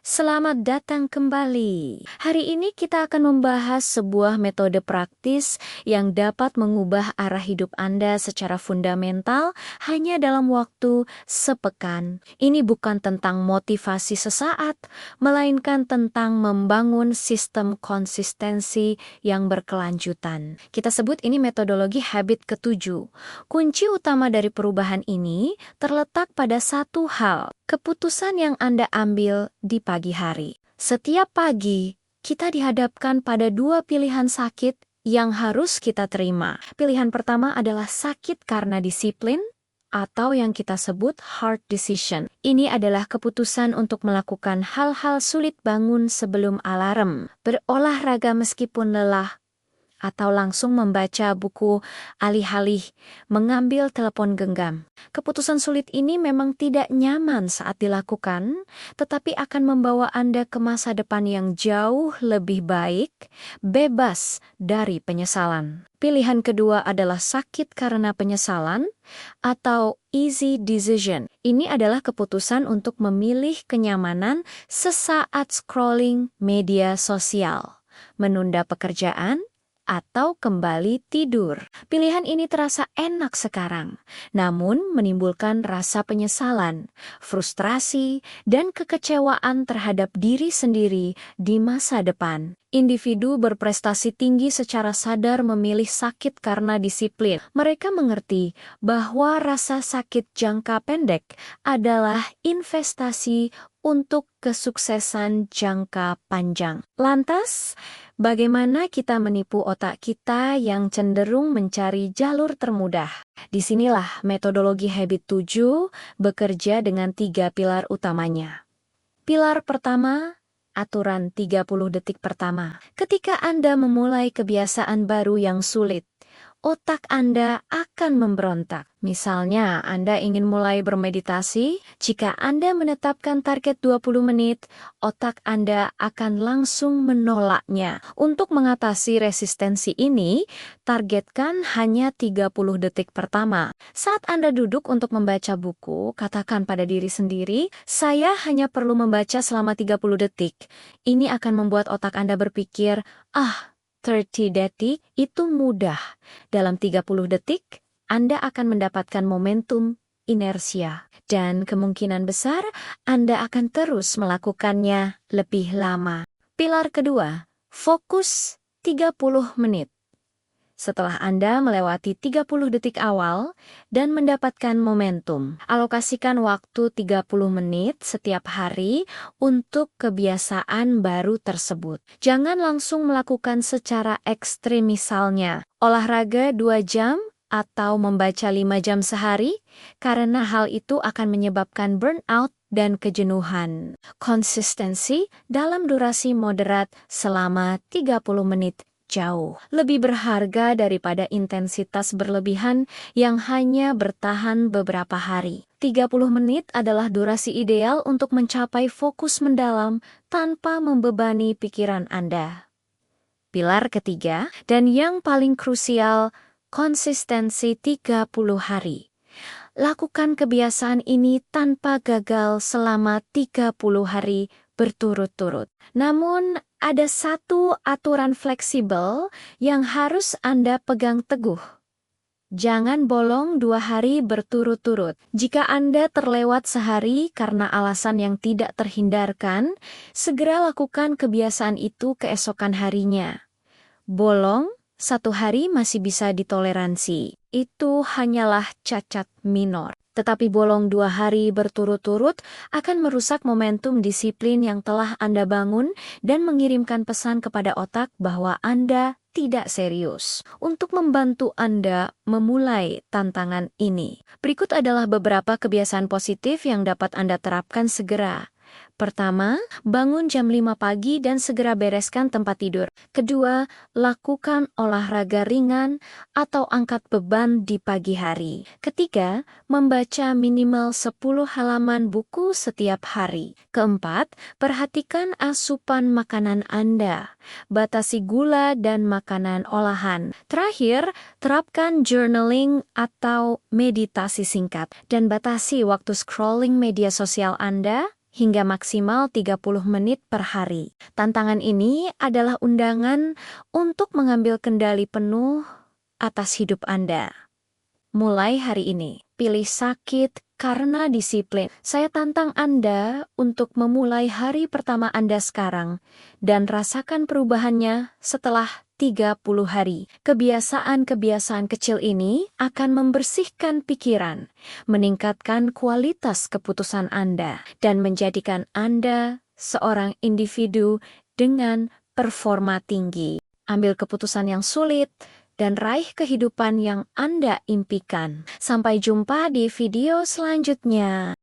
Selamat datang kembali. Hari ini kita akan membahas sebuah metode praktis yang dapat mengubah arah hidup Anda secara fundamental hanya dalam waktu sepekan. Ini bukan tentang motivasi sesaat, melainkan tentang membangun sistem konsistensi yang berkelanjutan. Kita sebut ini metodologi habit ketujuh. Kunci utama dari perubahan ini terletak pada satu hal. Keputusan yang Anda ambil di pagi hari. Setiap pagi, kita dihadapkan pada dua pilihan sakit yang harus kita terima. Pilihan pertama adalah sakit karena disiplin, atau yang kita sebut hard decision. Ini adalah keputusan untuk melakukan hal-hal sulit bangun sebelum alarm, berolahraga meskipun lelah, atau langsung membaca buku alih-alih mengambil telepon genggam. Keputusan sulit ini memang tidak nyaman saat dilakukan, tetapi akan membawa Anda ke masa depan yang jauh lebih baik, bebas dari penyesalan. Pilihan kedua adalah sakit karena penyesalan atau easy decision. Ini adalah keputusan untuk memilih kenyamanan sesaat scrolling media sosial, menunda pekerjaan, atau kembali tidur. Pilihan ini terasa enak sekarang, namun menimbulkan rasa penyesalan, frustrasi, dan kekecewaan terhadap diri sendiri di masa depan. Individu berprestasi tinggi secara sadar memilih sakit karena disiplin. Mereka mengerti bahwa rasa sakit jangka pendek adalah investasi untuk kesuksesan jangka panjang. Lantas, bagaimana kita menipu otak kita yang cenderung mencari jalur termudah? Disinilah metodologi habit 7 bekerja dengan 3 pilar utamanya. Pilar pertama, aturan 30 detik pertama. Ketika Anda memulai kebiasaan baru yang sulit, otak Anda akan memberontak. Misalnya, Anda ingin mulai bermeditasi. Jika Anda menetapkan target 20 menit, otak Anda akan langsung menolaknya. Untuk mengatasi resistensi ini, targetkan hanya 30 detik pertama. Saat Anda duduk untuk membaca buku, katakan pada diri sendiri, saya hanya perlu membaca selama 30 detik. Ini akan membuat otak Anda berpikir, 30 detik itu mudah. Dalam 30 detik, Anda akan mendapatkan momentum inersia. Dan kemungkinan besar, Anda akan terus melakukannya lebih lama. Pilar kedua, fokus 30 menit. Setelah Anda melewati 30 detik awal dan mendapatkan momentum, alokasikan waktu 30 menit setiap hari untuk kebiasaan baru tersebut. Jangan langsung melakukan secara ekstrim, misalnya olahraga 2 jam atau membaca 5 jam sehari, karena hal itu akan menyebabkan burnout dan kejenuhan. Konsistensi dalam durasi moderat selama 30 menit jauh lebih berharga daripada intensitas berlebihan yang hanya bertahan beberapa hari. 30 menit adalah durasi ideal untuk mencapai fokus mendalam tanpa membebani pikiran Anda. Pilar ketiga, dan yang paling krusial, konsistensi 30 hari. Lakukan kebiasaan ini tanpa gagal selama 30 hari berturut-turut. Namun, ada satu aturan fleksibel yang harus Anda pegang teguh. Jangan bolong 2 hari berturut-turut. Jika Anda terlewat sehari karena alasan yang tidak terhindarkan, segera lakukan kebiasaan itu keesokan harinya. Bolong 1 hari masih bisa ditoleransi. Itu hanyalah cacat minor. Tetapi bolong 2 hari berturut-turut akan merusak momentum disiplin yang telah Anda bangun dan mengirimkan pesan kepada otak bahwa Anda tidak serius. Untuk membantu Anda memulai tantangan ini, berikut adalah beberapa kebiasaan positif yang dapat Anda terapkan segera. Pertama, bangun jam 5 pagi dan segera bereskan tempat tidur. Kedua, lakukan olahraga ringan atau angkat beban di pagi hari. Ketiga, membaca minimal 10 halaman buku setiap hari. Keempat, perhatikan asupan makanan Anda. Batasi gula dan makanan olahan. Terakhir, terapkan journaling atau meditasi singkat. Dan batasi waktu scrolling media sosial Anda hingga maksimal 30 menit per hari. Tantangan ini adalah undangan untuk mengambil kendali penuh atas hidup Anda. Mulai hari ini, pilih sakit karena disiplin. Saya tantang Anda untuk memulai hari pertama Anda sekarang dan rasakan perubahannya setelah 30 hari. Kebiasaan-kebiasaan kecil ini akan membersihkan pikiran, meningkatkan kualitas keputusan Anda, dan menjadikan Anda seorang individu dengan performa tinggi. Ambil keputusan yang sulit dan raih kehidupan yang Anda impikan. Sampai jumpa di video selanjutnya.